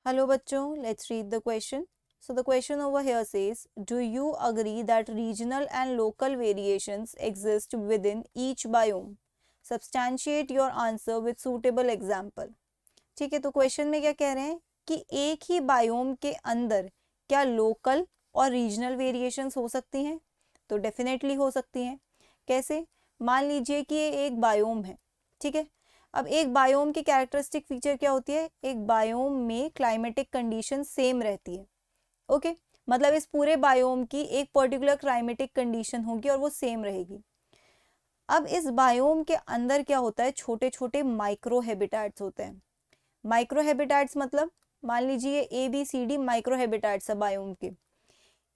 Hello bachcho, let's read the question. So the question over here says, do you agree that regional and local variations exist within each biome? Substantiate your answer with suitable example. ठीक है, तो question में क्या कह रहे हैं कि एक ही बायोम के अंदर क्या लोकल और रीजनल वेरिएशंस हो सकती हैं? तो डेफिनेटली हो सकती हैं। कैसे? मान लीजिए कि ये एक बायोम है, ठीक है। अब एक बायोम की कैरेक्टरिस्टिक फीचर क्या होती है? एक बायोम में क्लाइमेटिक कंडीशन सेम रहती है। ओके, मतलब इस पूरे बायोम की एक पर्टिकुलर क्लाइमेटिक कंडीशन होगी और वो सेम रहेगी। अब इस बायोम के अंदर क्या होता है? छोटे छोटे माइक्रो हैबिटेट्स होते हैं। माइक्रो हैबिटेट्स मतलब मान लीजिए ABCD माइक्रो हैबिटेट्स है बायोम के।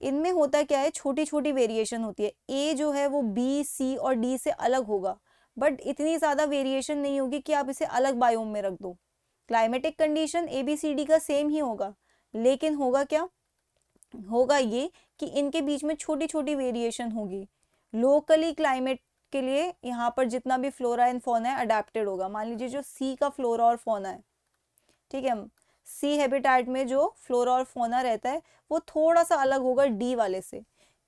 इनमें होता क्या है? छोटी छोटी वेरिएशन होती है। ए जो है वो B, C और D से अलग होगा, बट इतनी ज़्यादा वेरिएशन नहीं होगी कि आप इसे अलग बायोम में रख दो। क्लाइमेटिक कंडीशन ABCD का सेम ही होगा, लेकिन होगा क्या? होगा ये कि इनके बीच में छोटी छोटी वेरिएशन होगी। लोकली क्लाइमेट के लिए यहाँ पर जितना भी फ्लोरा एंड फौना है अडेप्टेड होगा। मान लीजिए जो C का फ्लोरा और फौना है, ठीक है, C हैबिटेट में जो फ्लोरा और फौना रहता है वो थोड़ा सा अलग होगा D वाले से।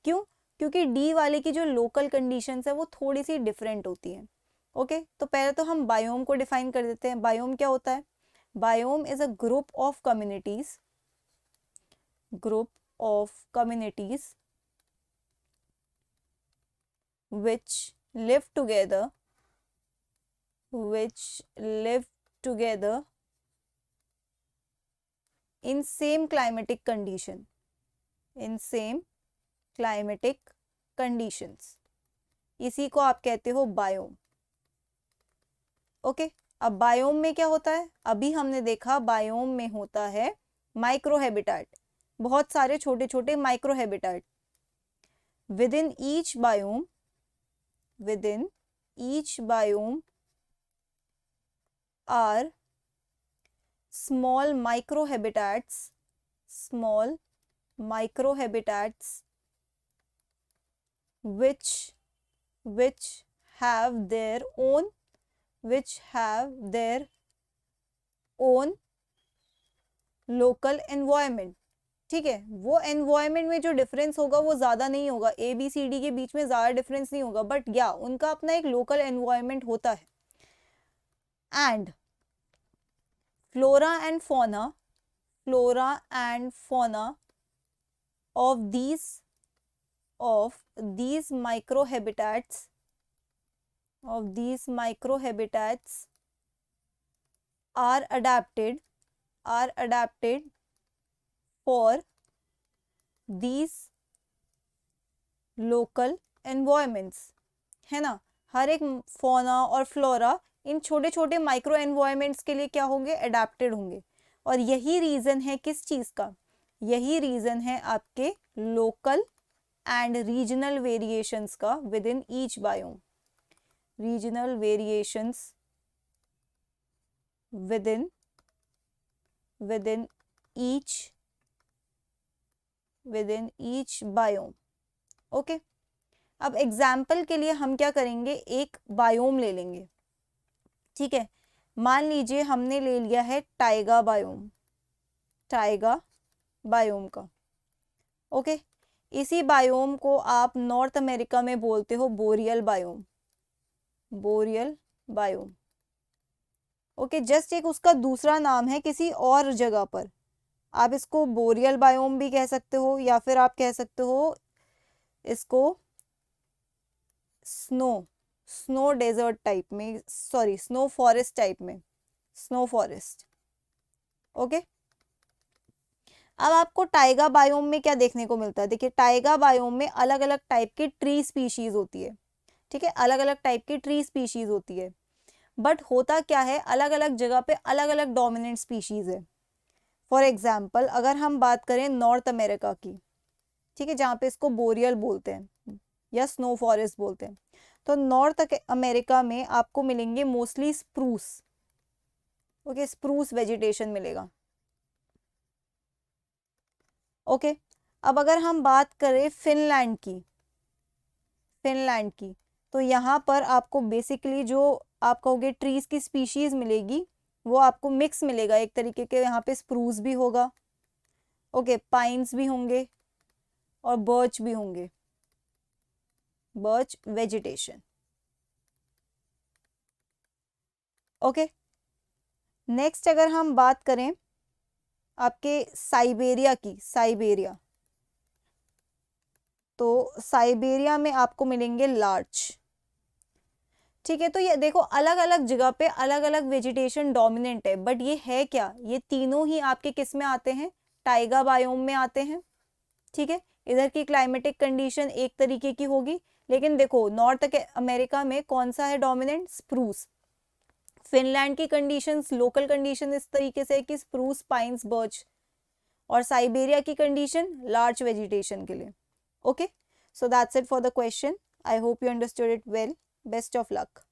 क्यों? क्योंकि D वाले की जो लोकल कंडीशंस है वो थोड़ी सी डिफरेंट होती हैं। ओके, तो पहले तो हम बायोम को डिफाइन कर देते हैं। बायोम क्या होता है? Biome is a group of communities, group of communities which live together, which live together in same climatic condition, in same climatic conditions, इसी को आप कहते हो बायोम। ओके, अब बायोम में क्या होता है? अभी हमने देखा बायोम में होता है माइक्रो हैबिटेट, बहुत सारे छोटे छोटे micro habitat. Within each biome, within each biome are small microhabitats, small microhabitats which have their own, which have their own local environment। ठीक है, वो एनवायरमेंट में जो डिफरेंस होगा वो ज़्यादा नहीं होगा, ABCD के बीच में ज़्यादा डिफरेंस नहीं होगा, बट या उनका अपना एक लोकल एनवायरमेंट होता है। And flora and fauna, flora and fauna of these microhabitats, of these microhabitats are adapted for these local environments, है ना। हर एक फौना और फ्लोरा इन छोटे छोटे माइक्रो एनवायरमेंट्स के लिए क्या होंगे? अडेप्टेड होंगे। और यही रीजन है किस चीज का? यही रीजन है आपके लोकल एंड रीजनल वेरिएशंस का with in each biome. Regional variations with in each biome. Okay, अब एग्जाम्पल के लिए हम क्या करेंगे? एक बायोम ले लेंगे, ठीक है। मान लीजिए हमने ले लिया है टाइगा बायोम, टाइगा बायोम का। ओके, इसी बायोम को आप नॉर्थ अमेरिका में बोलते हो boreal biome, boreal biome. Okay, just एक उसका दूसरा नाम है किसी और जगह पर। आप इसको बोरियल बायोम भी कह सकते हो, या फिर आप कह सकते हो इसको स्नो डेजर्ट टाइप में, सॉरी स्नो फॉरेस्ट टाइप में, स्नो फॉरेस्ट। ओके, अब आपको टाइगा बायोम में क्या देखने को मिलता है? देखिए, टाइगा बायोम में अलग अलग टाइप की ट्री स्पीशीज होती है, ठीक है, अलग अलग टाइप की ट्री स्पीशीज होती है। बट होता क्या है? अलग अलग जगह पे अलग अलग डोमिनेंट स्पीशीज है। फॉर एग्जाम्पल अगर हम बात करें नॉर्थ अमेरिका की, ठीक है, जहाँ पे इसको बोरियल बोलते हैं या स्नो फॉरेस्ट बोलते हैं, तो नॉर्थ अमेरिका में आपको मिलेंगे mostly spruce. Okay, spruce vegetation मिलेगा। ओके, अब अगर हम बात करें फिनलैंड की, तो यहाँ पर आपको बेसिकली जो आप कहोगे ट्रीज की स्पीशीज मिलेगी वो आपको मिक्स मिलेगा एक तरीके के, यहाँ पे स्प्रूस भी होगा, ओके, पाइन्स भी होंगे और बर्च भी होंगे, बर्च वेजिटेशन। ओके, नेक्स्ट अगर हम बात करें आपके साइबेरिया की, साइबेरिया, तो साइबेरिया में आपको मिलेंगे लार्च। ठीक है, तो ये देखो अलग अलग जगह पे अलग अलग वेजिटेशन डोमिनेंट है, बट ये है क्या, ये तीनों ही आपके किस में आते हैं, टाइगा बायोम में आते हैं। ठीक है, इधर की क्लाइमेटिक कंडीशन एक तरीके की होगी, लेकिन देखो नॉर्थ अमेरिका में कौन सा है डोमिनेंट, स्प्रूस। फिनलैंड की कंडीशंस, लोकल कंडीशन इस तरीके से है कि स्प्रूस, पाइन्स, बर्च, और साइबेरिया की कंडीशन लार्ज वेजिटेशन के लिए। Okay, so that's it for the question. I hope you understood it well. Best of luck.